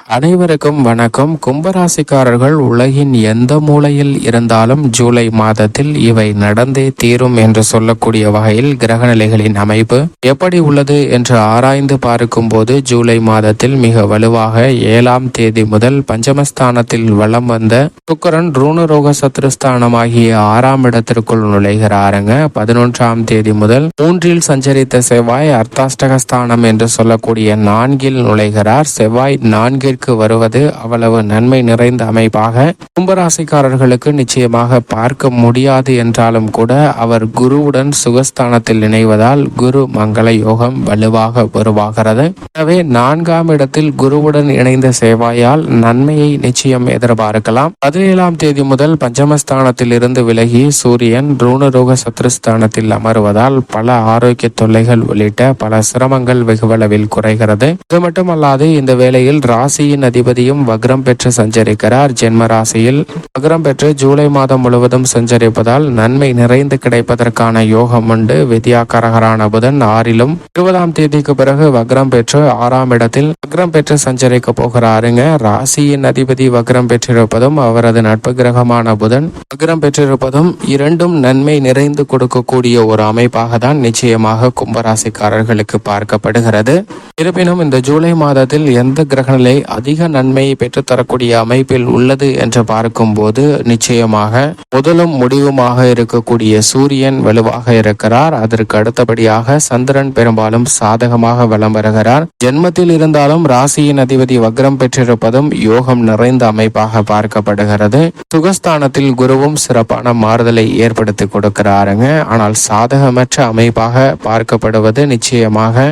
அனைவருக்கும் வணக்கம். கும்பராசிக்காரர்கள் உலகின் எந்த மூலையில் இருந்தாலும் ஜூலை மாதத்தில் இவை நடந்தே தீரும் என்று சொல்லக்கூடிய வகையில் கிரகநிலைகளின் அமைப்பு எப்படி உள்ளது என்று ஆராய்ந்து பார்க்கும் போது ஜூலை மாதத்தில் மிக வலுவாக 7ஆம் தேதி முதல் பஞ்சமஸ்தானத்தில் வலம் வந்த சுக்கிரன் ரூணரோக சத்ருஸ்தானமாகிய 6ஆம் இடத்திற்குள் நுழைகிறாருங்க. 11ஆம் தேதி முதல் 3இல் சஞ்சரித்த செவ்வாய் அர்த்தாஷ்டகஸ்தானம் என்று சொல்லக்கூடிய 4இல் நுழைகிறார். செவ்வாய் 4 வருவது அவ்வளவு நன்மை நிறைந்த அமைப்பாக கும்பராசிக்காரர்களுக்கு நிச்சயமாக பார்க்க முடியாது என்றாலும் கூட அவர் குருவுடன் சுகஸ்தானத்தில் இணைவதால் குரு மங்கள யோகம் வலுவாக உருவாகிறது. எனவே 4ஆம் இடத்தில் குருவுடன் இணைந்த செவ்வாயால் நன்மையை நிச்சயம் எதிர்பார்க்கலாம். 17ஆம் தேதி முதல் பஞ்சமஸ்தானத்தில் இருந்து விலகி சூரியன் ரூணரோக சத்ருஸ்தானத்தில் அமர்வதால் பல ஆரோக்கிய தொல்லைகள் உள்ளிட்ட பல சிரமங்கள் வெகுவளவில் குறைகிறது. இது மட்டுமல்லாது இந்த வேளையில் ராசியின் அதிபதியும் வக்ரம் பெற்று சஞ்சரிக்கிறார். ஜென்ம ராசியில் வக்ரம் பெற்று ஜூலை மாதம் முழுவதும் சஞ்சரிப்பதால் நன்மை நிறைந்து கிடைப்பதற்கான யோகம் உண்டு. வித்யாகாரகரான புதன் 6லும் 20ஆம் தேதிக்கு பிறகு வக்ரம் பெற்று 6ஆம் இடத்தில் வக்ரம் பெற்று சஞ்சரிக்க போகிறாருங்க. ராசியின் அதிபதி வக்ரம் பெற்றிருப்பதும் அவரது நட்பு கிரகமான புதன் வக்ரம் பெற்றிருப்பதும் இரண்டும் நன்மை நிறைந்து கொடுக்கக்கூடிய ஒரு அமைப்பாக தான் நிச்சயமாக கும்பராசிக்காரர்களுக்கு பார்க்கப்படுகிறது. இருப்பினும் இந்த ஜூலை மாதத்தில் எந்த கிரகநிலை அதிக நன்மையை பெற்றுத்தரக்கூடிய அமைப்பில் உள்ளது என்று பார்க்கும்போது நிச்சயமாக முதலும் முடிவுமாக இருக்கக்கூடிய சூரியன் வலுவாக இருக்கிறார். அதற்கு அடுத்தபடியாக சந்திரன் பெரும்பாலும் சாதகமாக வலம் வருகிறார். ஜென்மத்தில் இருந்தாலும் ராசியின் அதிபதி வக்ரம் பெற்றிருப்பதும் யோகம் நிறைந்த அமைப்பாக பார்க்கப்படுகிறது. சுகஸ்தானத்தில் குருவும் சிறப்பான மாறுதலை ஏற்படுத்தி கொடுக்கிறாருங்க. ஆனால் சாதகமற்ற அமைப்பாக பார்க்கப்படுவது நிச்சயமாக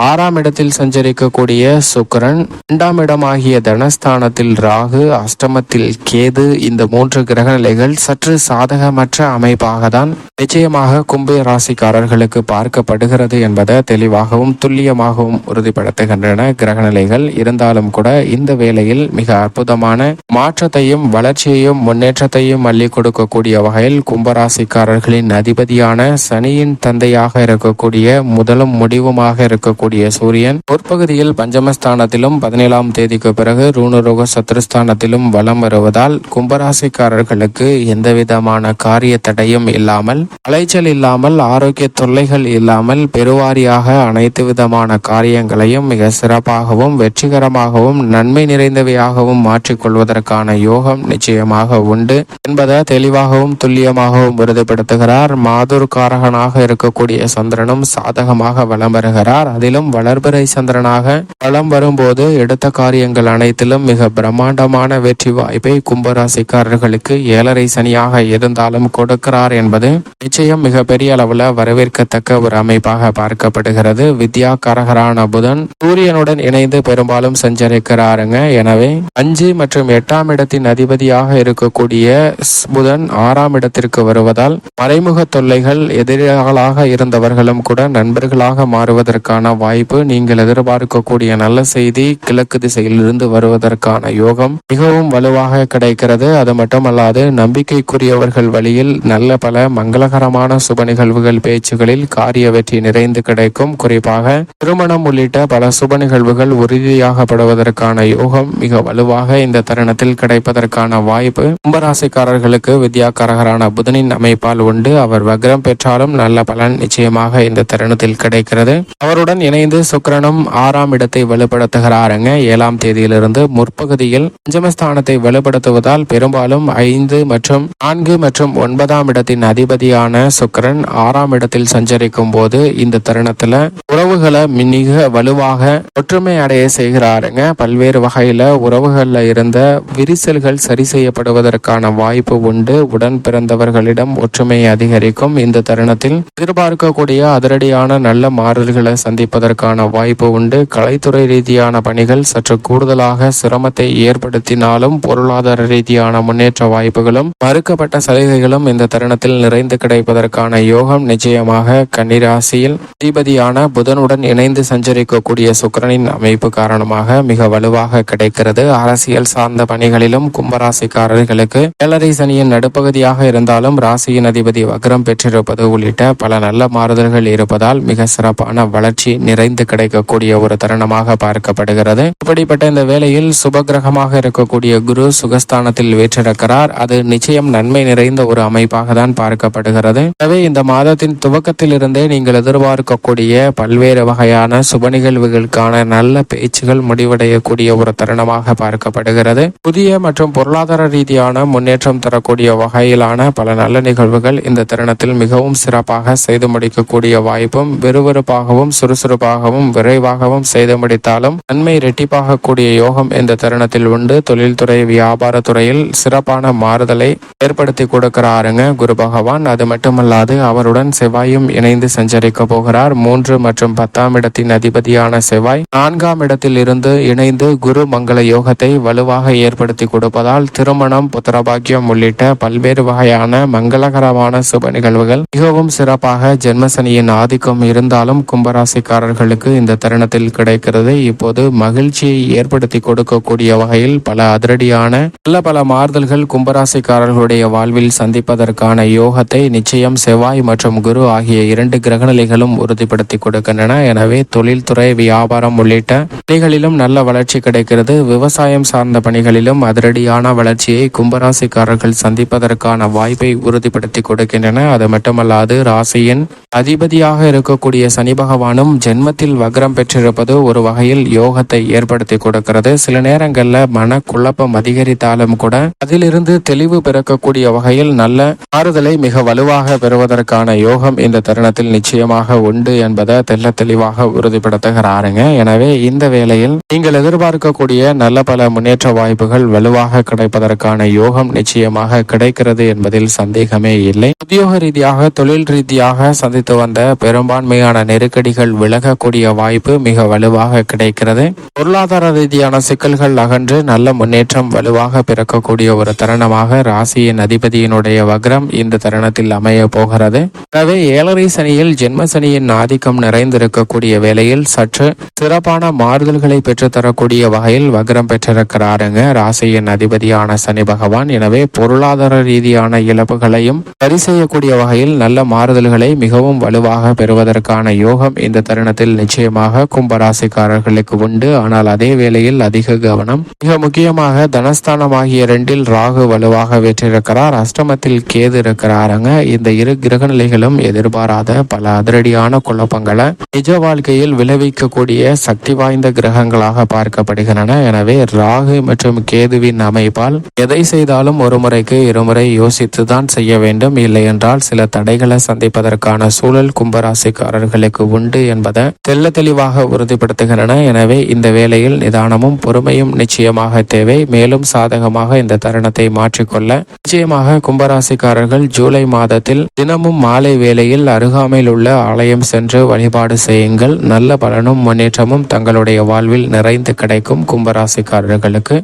6ஆம் இடத்தில் சஞ்சரிக்கக்கூடிய சுக்கிரன், 2ஆம் இடமாகிய தனஸ்தானத்தில் ராகு, அஷ்டமத்தில் கேது, இந்த 3 கிரகநிலைகள் சற்று சாதகமற்ற அமைப்பாக தான் நிச்சயமாக கும்ப ராசிக்காரர்களுக்கு பார்க்கப்படுகிறது என்பதை தெளிவாகவும் துல்லியமாகவும் உறுதிப்படுத்துகின்றன கிரகநிலைகள். இருந்தாலும் கூட இந்த வேளையில் மிக அற்புதமான மாற்றத்தையும் வளர்ச்சியையும் முன்னேற்றத்தையும் அள்ளி கொடுக்கக்கூடிய வகையில் கும்பராசிக்காரர்களின் அதிபதியான சனியின் தந்தையாக இருக்கக்கூடிய முதலும் முடிவுமாக இருக்கக்கூடிய சூரியன் பொற்பகுதியில் பஞ்சமஸ்தானத்திலும் 17ஆம் தேதிக்கு பிறகு ரூணரோக சத்ருஸ்தானத்திலும் வலம் வருவதால் கும்பராசிக்காரர்களுக்கு எந்தவிதமான காரிய தடையும் இல்லாமல், அலைச்சல் இல்லாமல், ஆரோக்கிய தொல்லைகள் இல்லாமல் பெருவாரியாக அனைத்து விதமான காரியங்களையும் மிக சிறப்பாகவும் வெற்றிகரமாகவும் நன்மை நிறைந்தவையாகவும் மாற்றிக்கொள்வதற்கான யோகம் நிச்சயமாக உண்டு என்பதை தெளிவாகவும் துல்லியமாகவும் உறுதிப்படுத்துகிறார். மாதுர்காரகனாக இருக்கக்கூடிய சந்திரனும் சாதகமாக வலம் வருகிறார். அதிலும் வளர்பிறை சந்திரனாக வலம் வரும்போது எடுத்த காரியங்கள் அனைத்திலும் மிக பிரம்மாண்டமான வெற்றி வாய்ப்பை கும்பராசிக்காரர்களுக்கு 7.5 சனியாக இருந்தாலும் கொடுக்கிறார் என்பது நிச்சயம் மிக பெரிய அளவுல வரவேற்கத்தக்க ஒரு அமைப்பாக பார்க்கப்படுகிறது. வித்யாகாரகரான புதன் சூரியனுடன் இணைந்து பெரும்பாலும் சஞ்சரிக்கிறாருங்க. எனவே 5 மற்றும் 8ஆம் இடத்தின் அதிபதியாக இருக்கக்கூடிய புதன் 6ஆம் இடத்திற்கு வருவதால் மறைமுக தொல்லைகள் எதிராளாக இருந்தவர்களும் கூட நண்பர்களாக மாறுவதற்கான வாய்ப்பு, நீங்கள் எதிர்பார்க்கக்கூடிய நல்ல செய்தி கிழக்கு திசையிலிருந்து வருவதற்கான யோகம் மிகவும் வலுவாக கிடைக்கிறது. அது மட்டுமல்லாது நம்பிக்கைக்குரியவர்கள் வழியில் நல்ல பல மங்களகரமான சுப நிகழ்வுகள் பேச்சுகளில் காரிய வெற்றி நிறைந்து கிடைக்கும். குறிப்பாக திருமணம் உள்ளிட்ட பல சுப நிகழ்வுகள் உறுதியாகப்படுவதற்கான யோகம் மிக வலுவாக இந்த தருணத்தில் கிடைப்பதற்கான வாய்ப்பு கும்பராசிக்காரர்களுக்கு வித்யாகாரகரான புதனின் அமைப்பால் உண்டு. அவர் வக்ரம் பெற்றாலும் நல்ல பலன் நிச்சயமாக இந்த தருணத்தில் கிடைக்கிறது. அவருடன் இணைந்து சுக்கிரனும் 6ஆம் இடத்தை வலுப்படுத்துகிறாருங்க. 7ஆம் தேதியிலிருந்து முற்பகுதியில் பஞ்சமஸ்தானத்தை வலுப்படுத்துவதால் பெரும்பாலும் 5 மற்றும் 4 மற்றும் 9ஆம் இடத்தின் அதிபதியான சுக்கிரன் 6ஆம் இடத்தில் சஞ்சரிக்கும் போது இந்த தருணத்துல உறவுகளை மிக வலுவாக ஒற்றுமை அடைய செய்கிறாருங்க. பல்வேறு வகையில உறவுகள்ல இருந்த விரிசல்கள் சரி செய்யப்படுவதற்கான வாய்ப்பு உண்டு. உடன் பிறந்தவர்களிடம் ஒற்றுமை அதிகரிக்கும். இந்த தருணத்தில் எதிர்பார்க்கக்கூடிய அதிரடியான நல்ல மாறுதல்களை சந்திப்பதற்கான வாய்ப்பு உண்டு. கலைத்துறை ரீதியான பணிகள் சற்று கூடுதலாக சிரமத்தை ஏற்படுத்தினாலும் பொருளாதார ரீதியான முன்னேற்ற வாய்ப்புகளும் மறுக்கப்பட்ட சலுகைகளும் இந்த தருணத்தில் நிறைந்து கிடைப்பதற்கான யோகம் நிச்சயமாக கன்னிராசியில் அதிபதியான புதனுடன் இணைந்து சஞ்சரிக்கக்கூடிய சுக்கிரனின் அமைப்பு காரணமாக மிக வலுவாக கிடைக்கிறது. அரசியல் சார்ந்த பணிகளிலும் கும்பராசிக்காரர்களுக்கு 7.5 சனியின் நடுப்பகுதியாக இருந்தாலும் ராசியின் அதிபதி வக்ரம் பெற்றிருப்பது உள்ளிட்ட பல நல்ல மாறுதல்கள் இருப்பதால் மிக சிறப்பான வளர்ச்சி நிறைந்து கிடைக்கக்கூடிய ஒரு தருணமாக பார்க்கப்படுகிறது. இப்படிப்பட்ட இப்படிப்பட்ட இந்த வேளையில் சுபகிரகமாக இருக்கக்கூடிய குரு சுகஸ்தானத்தில் வீற்றிருக்கிறார். அது நிச்சயம் நன்மை நிறைந்த ஒரு அமைப்பாக தான் பார்க்கப்படுகிறது. எனவே இந்த மாதத்தின் துவக்கத்தில் இருந்தே நீங்கள் எதிர்பார்க்கக்கூடிய பல்வேறு வகையான சுப நிகழ்வுகளுக்கான நல்ல பேச்சுகள் முடிவடையக்கூடிய ஒரு தருணமாக பார்க்கப்படுகிறது. புதிய மற்றும் பொருளாதார ரீதியான முன்னேற்றம் தரக்கூடிய வகையிலான பல நல்ல நிகழ்வுகள் இந்த தருணத்தில் மிகவும் சிறப்பாக செய்து முடிக்கக்கூடிய வாய்ப்பும், விறுவிறுப்பாகவும் சுறுசுறுப்பாகவும் விரைவாகவும் செய்து முடித்தாலும் நன்மை இரட்டிப்பாக கூடிய யோகம் இந்த தருணத்தில் உண்டு. தொழில்துறை வியாபாரத்துறையில் சிறப்பான மாறுதலை ஏற்படுத்தி கொடுக்கிறாருங்க குரு பகவான். அது மட்டுமல்லாது அவருடன் செவ்வாயும் இணைந்து சஞ்சரிக்க போகிறார். 3 மற்றும் 10ஆம் இடத்தின் அதிபதியான செவ்வாய் 4ஆம் இடத்தில் இருந்து இணைந்து குரு மங்கள யோகத்தை வலுவாக ஏற்படுத்தி கொடுப்பதால் திருமணம், புத்திரபாக்கியம் உள்ளிட்ட பல்வேறு வகையான மங்களகரமான சுப நிகழ்வுகள் மிகவும் சிறப்பாக ஜென்மசனியின் ஆதிக்கம் இருந்தாலும் கும்பராசிக்காரர்களுக்கு இந்த தருணத்தில் கிடைக்கிறது. இப்போது மகிழ்ச்சியை ஏற்படுத்தி கொடுக்கக்கூடிய வகையில் பல அதிரடியான பல மாறுதல்கள் கும்பராசிக்காரர்களுடைய வாழ்வில் சந்திப்பதற்கான யோகத்தை நிச்சயம் செவ்வாய் மற்றும் குரு ஆகிய 2 கிரகநிலைகளும் உறுதிப்படுத்தி கொடுக்கின்றன. எனவே தொழில்துறை, வியாபாரம் உள்ளிட்ட பணிகளிலும் நல்ல வளர்ச்சி கிடைக்கிறது. விவசாயம் சார்ந்த பணிகளிலும் அதிரடியான வளர்ச்சியை கும்பராசிக்காரர்கள் சந்திப்பதற்கான வாய்ப்பை உறுதிப்படுத்தி கொடுக்கின்றன. அது மட்டுமல்லாது ராசியின் அதிபதியாக இருக்கக்கூடிய சனி பகவானும் ஜென்மத்தில் வக்ரம் பெற்றிருப்பது ஒரு வகையில் யோகத்தை ஏற்படுத்தி கொடுக்கிறது. சில நேரங்கள்ல மனக்குழப்பம் அதிகரித்தாலும் கூட அதிலிருந்து தெளிவு பிறக்கக்கூடிய வகையில் நல்ல ஆறுதலை மிக வலுவாக பெறுவதற்கான யோகம் இந்த தருணத்தில் நிச்சயமாக உண்டு என்பதை தெல்ல தெளிவாக உறுதிப்படுத்துகிறாருங்க. எனவே இந்த வேளையில் நீங்கள் எதிர்பார்க்கக்கூடிய நல்ல பல முன்னேற்ற வாய்ப்புகள் வலுவாக கிடைப்பதற்கான யோகம் நிச்சயமாக கிடைக்கிறது என்பதில் சந்தேகமே இல்லை. உத்தியோக ரீதியாக, தொழில் ரீதியாக சந்தித்து வந்த பெரும்பான்மையான நெருக்கடிகள் விலகக்கூடிய வாய்ப்பு மிக வலுவாக கிடைக்கிறது. பொருளாதார ரீதியான சிக்கல்கள் அகன்று நல்ல முன்னேற்றம் வலுவாக பிறக்கக்கூடிய ஒரு தருணமாக ராசியின் அதிபதியினுடைய வக்ரம் இந்த தருணத்தில் அமைய போகிறது. எனவே 7.5 சனியில் ஜென்ம சனியின் ஆதிக்கம் நிறைந்திருக்கக்கூடிய வேளையில் சற்று சிறப்பான மாறுதல்களை பெற்றுத்தரக்கூடிய வகையில் வக்ரம் பெற்றிருக்கிறாருங்க ராசியின் அதிபதியான சனி பகவான். எனவே பொருளாதார ரீதியான இழப்புகளையும் சரி செய்யக்கூடிய வகையில் நல்ல மாறுதல்களை மிகவும் வலுவாக பெறுவதற்கான யோகம் இந்த தருணத்தில் நிச்சயமாக கும்பராசிக்காரர்களுக்கு உண்டு. ஆனால் அதே வேளையில் அதிக கவனம். மிக முக்கியமாக தனஸ்தானமாகிய 2இல் ராகு வலுவாக வெற்றிருக்கிறார். அஷ்டமத்தில் கேது இருக்கிறாருங்க. இந்த 2 கிரகநிலைகளும் எதிர்பாராத பல அதிரடியான குழப்பங்களை நிஜ வாழ்க்கையில் விளைவிக்கக்கூடிய சக்தி வாய்ந்த கிரகங்களாக பார்க்கப்படுகின்றன. எனவே ராகு மற்றும் கேதுவின் அமைப்பால் எதை செய்தாலும் ஒரு முறைக்கு இருமுறை யோசித்துதான் செய்ய வேண்டும். இல்லை என்றால் சில தடைகளை சந்திப்பதற்கான சூழல் கும்பராசிக்காரர்களுக்கு உண்டு என்பதை தெல்ல தெளிவாக உறுதிப்படுத்துகின்றன. எனவே இந்த வேளையில் நிதானமும் பொறுமையும் நிச்சயமாக தேவை. மேலும் சாதகமாக இந்த தருணத்தை மாற்றிக்கொள்ள நிச்சயமாக கும்பராசிக்காரர்கள் ஜூலை மாதத்தில் தினமும் மாலை வேளையில் அருகாமையில் உள்ள ஆலயம் சென்று வழிபாடு செய்யுங்கள். நல்ல பலனும் முன்னேற்றமும் தங்களுடைய வாழ்வில் நிறைந்து கிடைக்கும் கும்பராசிக்காரர்களுக்கு.